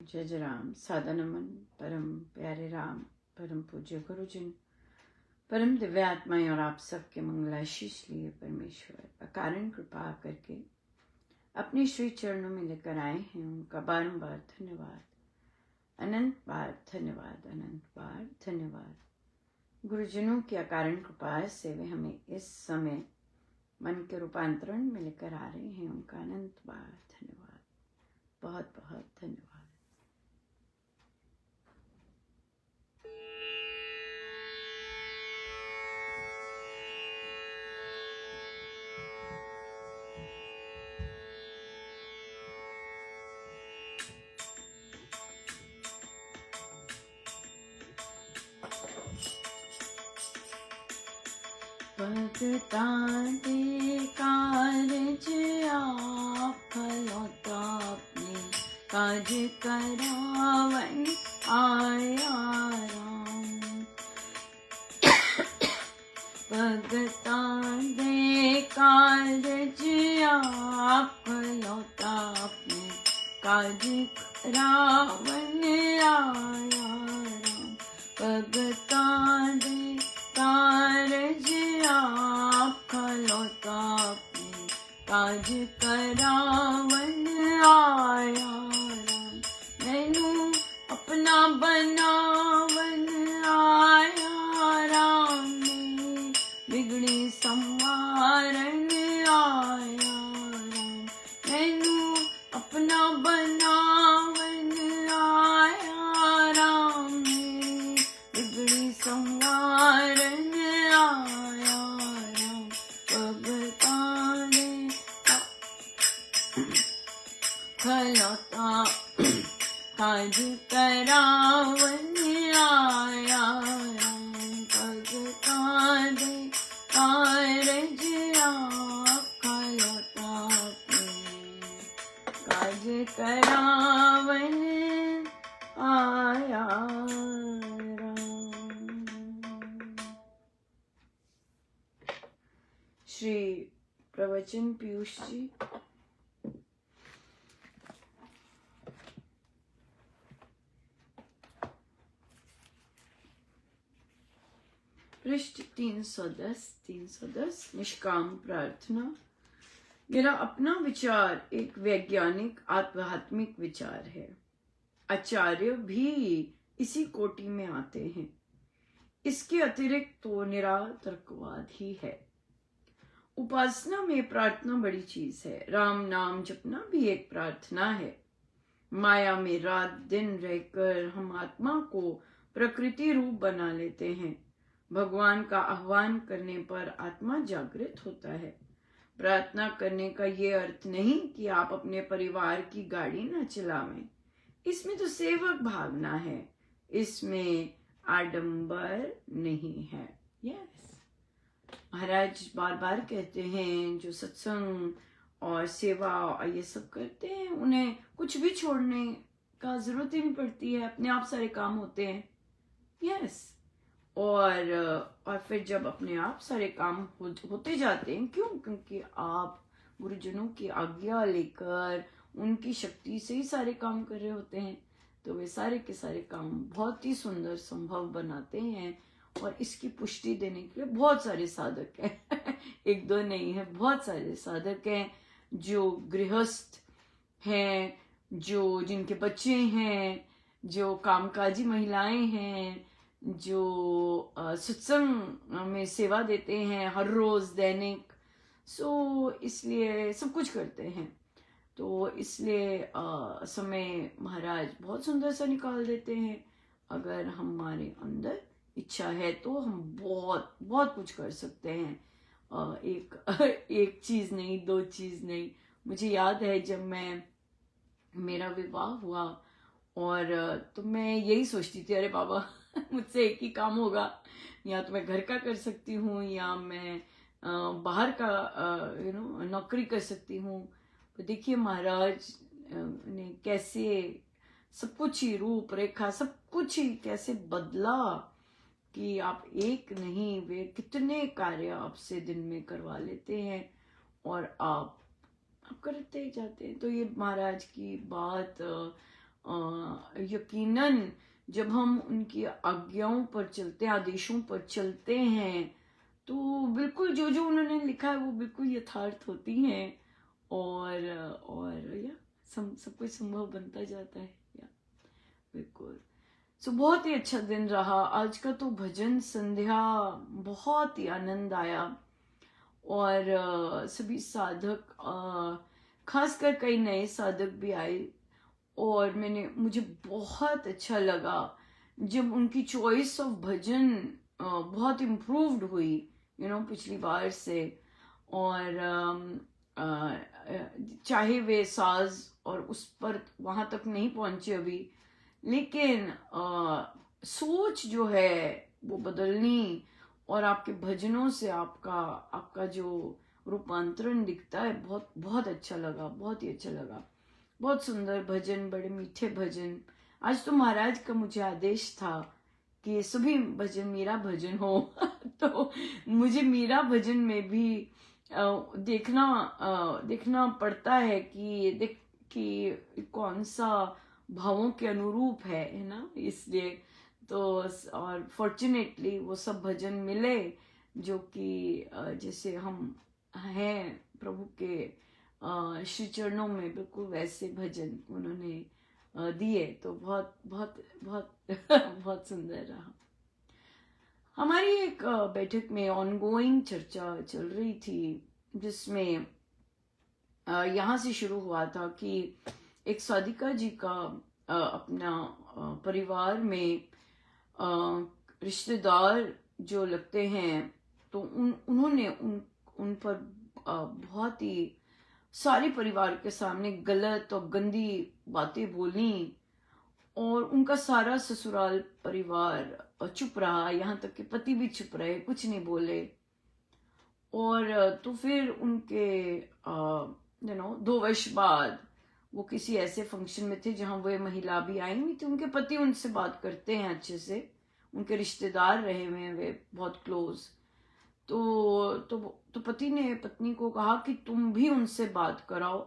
जय जय राम। सादा नमन परम प्यारे राम, परम पूज्य गुरुजन, परम दिव्य आत्माएं और आप सबके मंगलाशीष लिए परमेश्वर अकारण कृपा करके अपने श्री चरणों में लेकर आए हैं। उनका बारंबार धन्यवाद, अनंत बार धन्यवाद, अनंत बार धन्यवाद। गुरुजनों की अकारण कृपा से वे हमें इस समय मन के रूपांतरण में लेकर आ रहे हैं। उनका अनंत बार धन्यवाद, बहुत बहुत धन्यवाद। भगता दे कारज आप फलौता अपने काज करावन आया राम। भगता दे कारज आप फलौता अपने काज करावन आया राम। भगता दे कारज आप खलौता अपने काज करावन आया राम। मैनू अपना बनावन आया राम ने बिगड़ी संवारन आया राम। मैनू अपना बनावन आया राम ने बिगड़ी संवारन खलौता काज करावन आया राम। भगता दे कारज आप खलौता अपने काज करावन आया राम। श्री प्रवचन पीयूष जी। पृष्ठ 310 निष्काम प्रार्थना। मेरा अपना विचार एक वैज्ञानिक आध्यात्मिक विचार है। आचार्य भी इसी कोटि में आते हैं। इसके अतिरिक्त तो निरातर्कवाद ही है। उपासना में प्रार्थना बड़ी चीज है। राम नाम जपना भी एक प्रार्थना है। माया में रात दिन रहकर हम आत्मा को प्रकृति रूप बना लेते हैं। भगवान का आह्वान करने पर आत्मा जागृत होता है। प्रार्थना करने का ये अर्थ नहीं कि आप अपने परिवार की गाड़ी न चलावें। इसमें तो सेवक भावना है, इसमें आडंबर नहीं है। यस, महाराज बार बार कहते हैं जो सत्संग और सेवा और ये सब करते हैं उन्हें कुछ भी छोड़ने का जरूरत ही नहीं पड़ती है। अपने आप सारे काम होते हैं। यस, और फिर जब अपने आप सारे काम होते जाते हैं, क्यों? क्योंकि आप गुरुजनों की आज्ञा लेकर उनकी शक्ति से ही सारे काम कर रहे होते हैं। तो वे सारे के सारे काम बहुत ही सुंदर संभव बनाते हैं। और इसकी पुष्टि देने के लिए बहुत सारे साधक हैं एक दो नहीं है, बहुत सारे साधक हैं जो गृहस्थ हैं, जो जिनके बच्चे हैं, जो कामकाजी महिलाएं हैं, जो सत्संग में सेवा देते हैं हर रोज दैनिक। इसलिए सब कुछ करते हैं। तो इसलिए समय महाराज बहुत सुंदर सा निकाल देते हैं। अगर हमारे अंदर इच्छा है तो हम बहुत बहुत कुछ कर सकते हैं। एक चीज नहीं, दो चीज नहीं। मुझे याद है जब मेरा विवाह हुआ और तो मैं यही सोचती थी, अरे बाबा मुझसे एक ही काम होगा, या तो मैं घर का कर सकती हूँ या मैं बाहर का नौकरी कर सकती हूँ। तो देखिए महाराज ने कैसे सब कुछ ही रूप रेखा सब कुछ ही कैसे बदला कि आप एक नहीं वे कितने कार्य आपसे दिन में करवा लेते हैं और आप करते ही जाते हैं। तो ये महाराज की बात यकीनन जब हम उनकी आज्ञाओं पर चलते हैं, आदेशों पर चलते हैं, तो बिल्कुल जो जो उन्होंने लिखा है वो बिल्कुल यथार्थ होती हैं, और या सब कुछ संभव बनता जाता है। या बिल्कुल। सो बहुत ही अच्छा दिन रहा आज का। तो भजन संध्या बहुत ही आनंद आया, और सभी साधक, खासकर कई नए साधक भी आए, और मुझे बहुत अच्छा लगा जब उनकी चॉइस ऑफ भजन बहुत इम्प्रूव्ड हुई, पिछली बार से। और चाहे वे साज और उस पर वहां तक नहीं पहुंचे अभी, लेकिन सोच जो है वो बदलनी, और आपके भजनों से आपका जो रूपांतरण दिखता है, बहुत बहुत अच्छा लगा, बहुत ही अच्छा लगा। बहुत सुंदर भजन, बड़े मीठे भजन। आज तो महाराज का मुझे आदेश था कि सभी भजन मीरा भजन हो तो मुझे मीरा भजन में भी देखना पड़ता है कि कौन सा भावों के अनुरूप है ना, इसलिए तो। और फॉर्चुनेटली वो सब भजन मिले जो कि जैसे हम हैं प्रभु के श्री चरणों में, बिल्कुल वैसे भजन उन्होंने दिए, तो बहुत बहुत बहुत बहुत सुंदर रहा। हमारी एक बैठक में ऑनगोइंग चर्चा चल रही थी, जिसमें यहाँ से शुरू हुआ था कि एक साधिका जी का अपना परिवार में रिश्तेदार जो लगते हैं, तो उन्होंने उन पर बहुत ही सारे परिवार के सामने गलत और गंदी बातें बोली, और उनका सारा ससुराल परिवार चुप रहा, यहाँ तक कि पति भी चुप रहे, कुछ नहीं बोले। और तो फिर उनके 2 वर्ष बाद वो किसी ऐसे फंक्शन में थे जहां वो महिला भी आई हुई थी, उनके पति उनसे बात करते हैं अच्छे से, उनके रिश्तेदार रहे हुए हैं वे बहुत क्लोज। तो पति ने पत्नी को कहा कि तुम भी उनसे बात कराओ।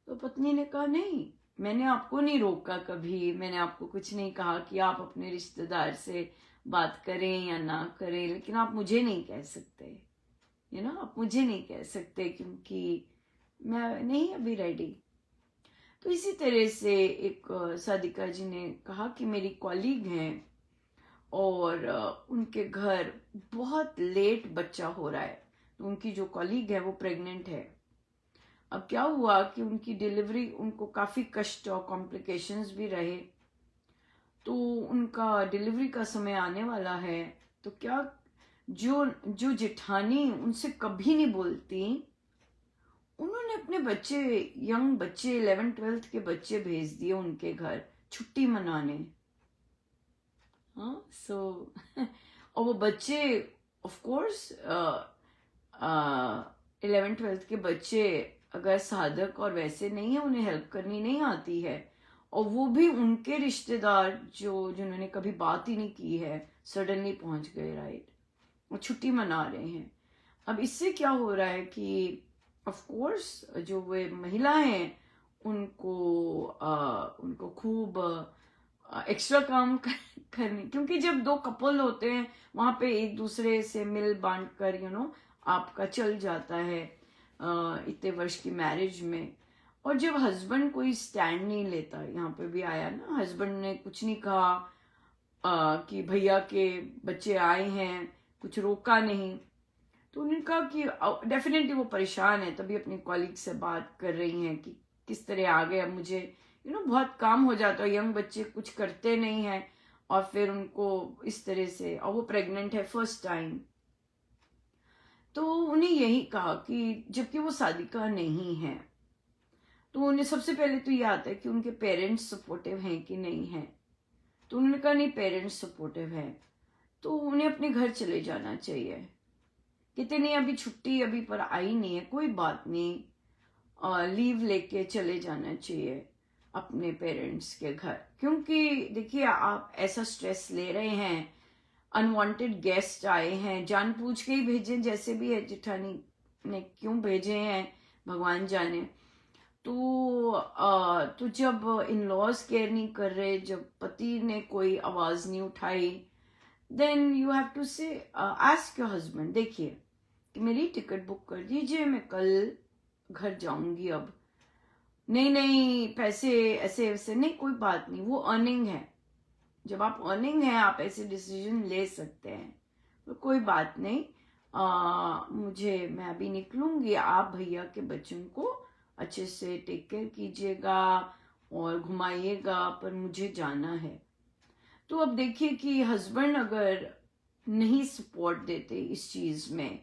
तो पत्नी ने कहा नहीं, मैंने आपको नहीं रोका कभी, मैंने आपको कुछ नहीं कहा कि आप अपने रिश्तेदार से बात करें या ना करें, लेकिन आप मुझे नहीं कह सकते, आप मुझे नहीं कह सकते क्योंकि मैं नहीं अभी रेडी। तो इसी तरह से एक साधिका जी ने कहा कि मेरी कॉलीग हैं और उनके घर बहुत लेट बच्चा हो रहा है। तो उनकी जो कॉलीग है वो प्रेग्नेंट है। अब क्या हुआ कि उनकी डिलीवरी, उनको काफी कष्ट और कॉम्प्लिकेशंस भी रहे, तो उनका डिलीवरी का समय आने वाला है। तो क्या जो जेठानी उनसे कभी नहीं बोलती, उन्होंने अपने बच्चे, यंग बच्चे, 11th-12th के बच्चे भेज दिए उनके घर छुट्टी मनाने। हाँ, सो और वो बच्चे ऑफ कोर्स 11th-12th के बच्चे अगर साधक और वैसे नहीं है, उन्हें हेल्प करनी नहीं आती है, और वो भी उनके रिश्तेदार जिन्होंने कभी बात ही नहीं की है, सडनली पहुंच गए, राइट, वो छुट्टी मना रहे हैं। अब इससे क्या हो रहा है कि ऑफ कोर्स जो वे महिला हैं उनको खूब एक्स्ट्रा काम करने, क्योंकि जब 2 कपल होते हैं वहां पे एक दूसरे से मिल बांट कर आपका चल जाता है इतने वर्ष की मैरिज में। और जब हस्बैंड कोई स्टैंड नहीं लेता, यहाँ पे भी आया ना, हस्बैंड ने कुछ नहीं कहा कि भैया के बच्चे आए हैं, कुछ रोका नहीं, तो उन्होंने कहा कि डेफिनेटली वो परेशान है, तभी अपनी कॉलीग से बात कर रही हैं कि किस तरह आ गए। अब मुझे बहुत काम हो जाता है, यंग बच्चे कुछ करते नहीं हैं, और फिर उनको इस तरह से, और वो प्रेग्नेंट है फर्स्ट टाइम। तो उन्हें यही कहा कि जबकि वो साधिका नहीं है, तो उन्हें सबसे पहले तो ये आता है कि उनके पेरेंट्स सपोर्टिव हैं कि नहीं है। तो उन्होंने कहा नहीं, पेरेंट्स सपोर्टिव है, तो उन्हें अपने घर चले जाना चाहिए। कहते नहीं, अभी छुट्टी अभी पर आई नहीं है, कोई बात नहीं, लीव लेके चले जाना चाहिए अपने पेरेंट्स के घर, क्योंकि देखिए आप ऐसा स्ट्रेस ले रहे हैं, अनवांटेड गेस्ट आए हैं, जानबूझ के ही भेजे, जैसे भी है जेठानी ने क्यों भेजे हैं भगवान जाने। तो जब इन लॉज केयर नहीं कर रहे, जब पति ने कोई आवाज नहीं उठाई, देन यू हैव टू से आस्क योर हस्बैंड, देखिए कि मेरी टिकट बुक कर दीजिए, मैं कल घर जाऊंगी। अब नहीं नहीं पैसे ऐसे वैसे नहीं, कोई बात नहीं, वो अर्निंग है। जब आप अर्निंग है आप ऐसे डिसीजन ले सकते हैं, तो कोई बात नहीं। मैं अभी निकलूंगी, आप भैया के बच्चों को अच्छे से टेक केयर कीजिएगा और घुमाइएगा, पर मुझे जाना है। तो अब देखिए कि हस्बैंड अगर नहीं सपोर्ट देते इस चीज में,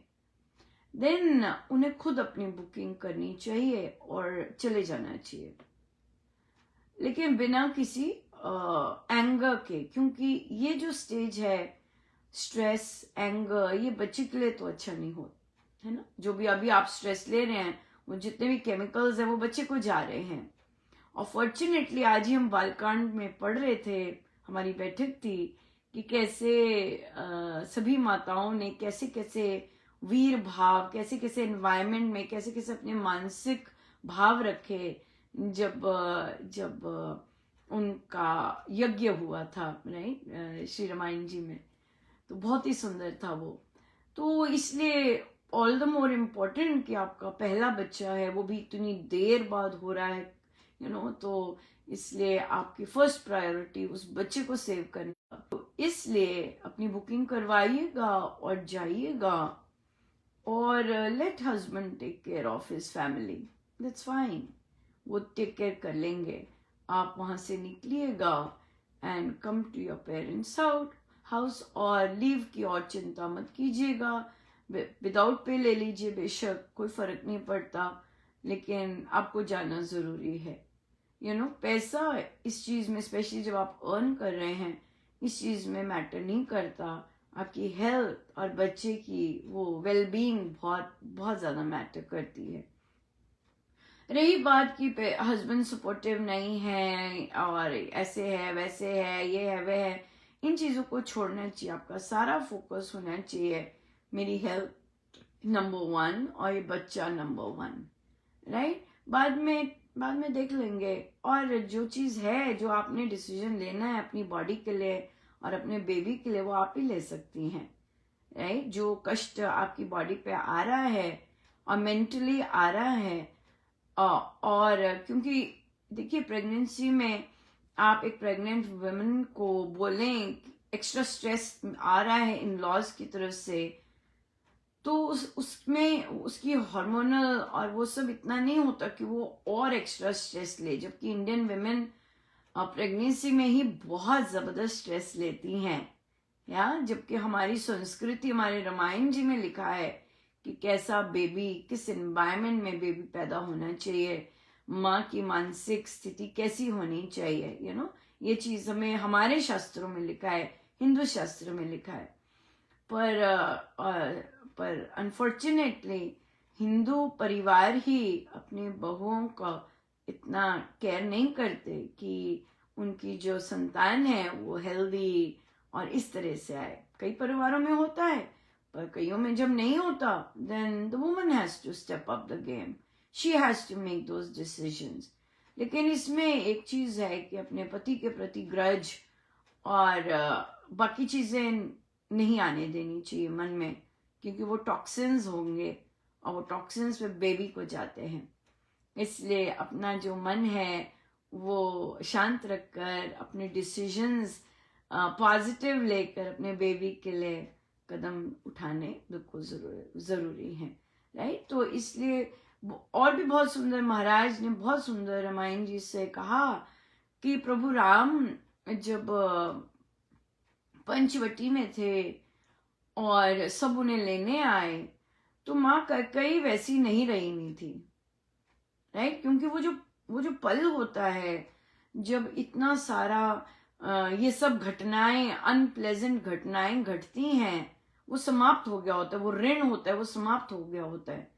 देन उन्हें खुद अपनी बुकिंग करनी चाहिए और चले जाना चाहिए, लेकिन बिना किसी एंगर के, क्योंकि ये जो स्टेज है स्ट्रेस एंगर, ये बच्चे के लिए तो अच्छा नहीं हो, है ना। जो भी अभी आप स्ट्रेस ले रहे हैं, वो जितने भी केमिकल्स हैं वो बच्चे को जा रहे हैं। और फॉर्चुनेटली आज ही हम बालकांड में पढ़ रहे थे, हमारी बैठक थी कि कैसे सभी माताओं ने कैसे कैसे वीर भाव, कैसे कैसे एनवायरमेंट में कैसे कैसे अपने मानसिक भाव रखे जब जब उनका यज्ञ हुआ था, राइट, श्री रामायण जी में। तो बहुत ही सुंदर था वो। तो इसलिए ऑल द मोर इम्पोर्टेंट कि आपका पहला बच्चा है, वो भी इतनी देर बाद हो रहा है, तो इसलिए आपकी फर्स्ट प्रायोरिटी उस बच्चे को सेव करना। तो इसलिए अपनी बुकिंग करवाइएगा और जाइएगा, और let husband take care of his family, that's fine, वो टेक केयर कर लेंगे। आप वहां से निकलिएगा and come to your parents house, और लीव की और चिंता मत कीजिएगा, विदाउट पे ले लीजिए, बेशक कोई फर्क नहीं पड़ता, लेकिन आपको जाना जरूरी है। पैसा इस चीज में, स्पेशली जब आप अर्न कर रहे हैं, इस चीज में मैटर नहीं करता। आपकी हेल्थ और बच्चे की वो वेलबींग बहुत बहुत ज्यादा मैटर करती है। रही बात कि हस्बैंड सपोर्टिव नहीं है और ऐसे है वैसे है, ये है वह है, इन चीजों को छोड़ना चाहिए। आपका सारा फोकस होना चाहिए मेरी हेल्थ नंबर 1 और ये बच्चा नंबर 1, राइट। बाद में देख लेंगे। और जो चीज है, जो आपने डिसीजन लेना है अपनी बॉडी के लिए और अपने बेबी के लिए, वो आप ही ले सकती हैं, राइट। जो कष्ट आपकी बॉडी पे आ रहा है और मेंटली आ रहा है, और क्योंकि देखिए प्रेगनेंसी में आप एक प्रेग्नेंट वुमेन को बोलें एक्स्ट्रा स्ट्रेस आ रहा है इन लॉज की तरफ से, तो उसमें उसकी हार्मोनल और वो सब इतना नहीं होता कि वो और एक्स्ट्रा स्ट्रेस ले, जबकि इंडियन वुमेन प्रेगनेंसी में ही बहुत जबरदस्त स्ट्रेस लेती हैं, जबकि हमारी संस्कृति, हमारे रामायण जी में लिखा है कि कैसा बेबी, किस एनवायरनमेंट में बेबी पैदा होना चाहिए, माँ की मानसिक स्थिति कैसी होनी चाहिए, ये चीज हमें हमारे शास्त्रों में लिखा है, हिंदू शास्त्र में लिखा है। पर अनफॉर्चुनेटली हिंदू परिवार ही अपने बहुओं का इतना केयर नहीं करते कि उनकी जो संतान है वो हेल्दी और इस तरह से आए। कई परिवारों में होता है, पर कईयों में जब नहीं होता, then the woman has to step up the game, she has to make those decisions. लेकिन इसमें एक चीज है कि अपने पति के प्रति ग्रज और बाकी चीजें नहीं आने देनी चाहिए मन में, क्योंकि वो टॉक्सिन्स होंगे और वो टॉक्सिन्स पे बेबी को जाते हैं। इसलिए अपना जो मन है वो शांत रखकर अपने डिसीजंस पॉजिटिव लेकर अपने बेबी के लिए कदम उठाने बिल्कुल जरूरी है, राइट। तो इसलिए और भी बहुत सुंदर, महाराज ने बहुत सुंदर रामायण जी से कहा कि प्रभु राम जब पंचवटी में थे और सब उन्हें लेने आए, तो माँ कैकेयी वैसी नहीं रही नहीं थी, राइट। क्योंकि वो जो पल होता है जब इतना सारा ये सब घटनाएं, अनप्लेजेंट घटनाएं घटती हैं, वो समाप्त हो गया होता है, वो ऋण होता है वो समाप्त हो गया होता है।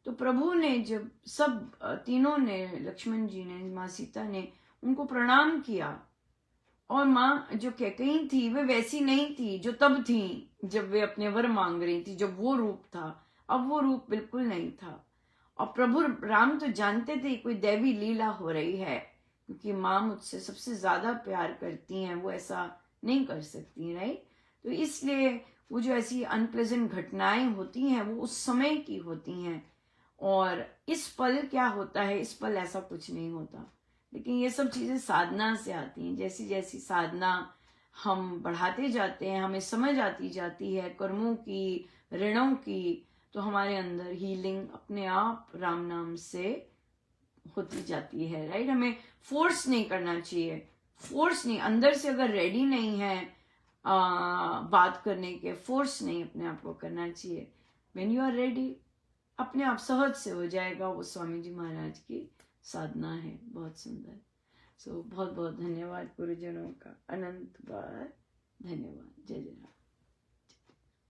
तो प्रभु ने जब सब तीनों ने, लक्ष्मण जी ने, माँ सीता ने उनको प्रणाम किया, और माँ जो कैकेयी थी वे वैसी नहीं थी जो तब थी जब वे अपने वर मांग रही थी, जब वो रूप था। अब वो रूप बिल्कुल नहीं था। और प्रभु राम तो जानते थे कोई दैवी लीला हो रही है, क्योंकि माँ मुझसे सबसे ज्यादा प्यार करती हैं, वो ऐसा नहीं कर सकती, राइट। तो इसलिए वो जो ऐसी अनप्लेजेंट घटनाएं होती हैं वो उस समय की होती हैं, और इस पल क्या होता है, इस पल ऐसा कुछ नहीं होता। लेकिन ये सब चीजें साधना से आती हैं। जैसी जैसी साधना हम बढ़ाते जाते हैं, हमें समझ आती जाती है कर्मों की, ऋणों की, तो हमारे अंदर हीलिंग अपने आप राम नाम से होती जाती है, राइट। हमें फोर्स नहीं करना चाहिए, फोर्स नहीं, अंदर से अगर रेडी नहीं है बात करने के, फोर्स नहीं अपने आप को करना चाहिए। व्हेन यू आर रेडी अपने आप सहज से हो जाएगा। वो स्वामी जी महाराज की साधना है, बहुत सुंदर। सो बहुत बहुत धन्यवाद गुरुजनों का, अनंत बार धन्यवाद। जय जय राम।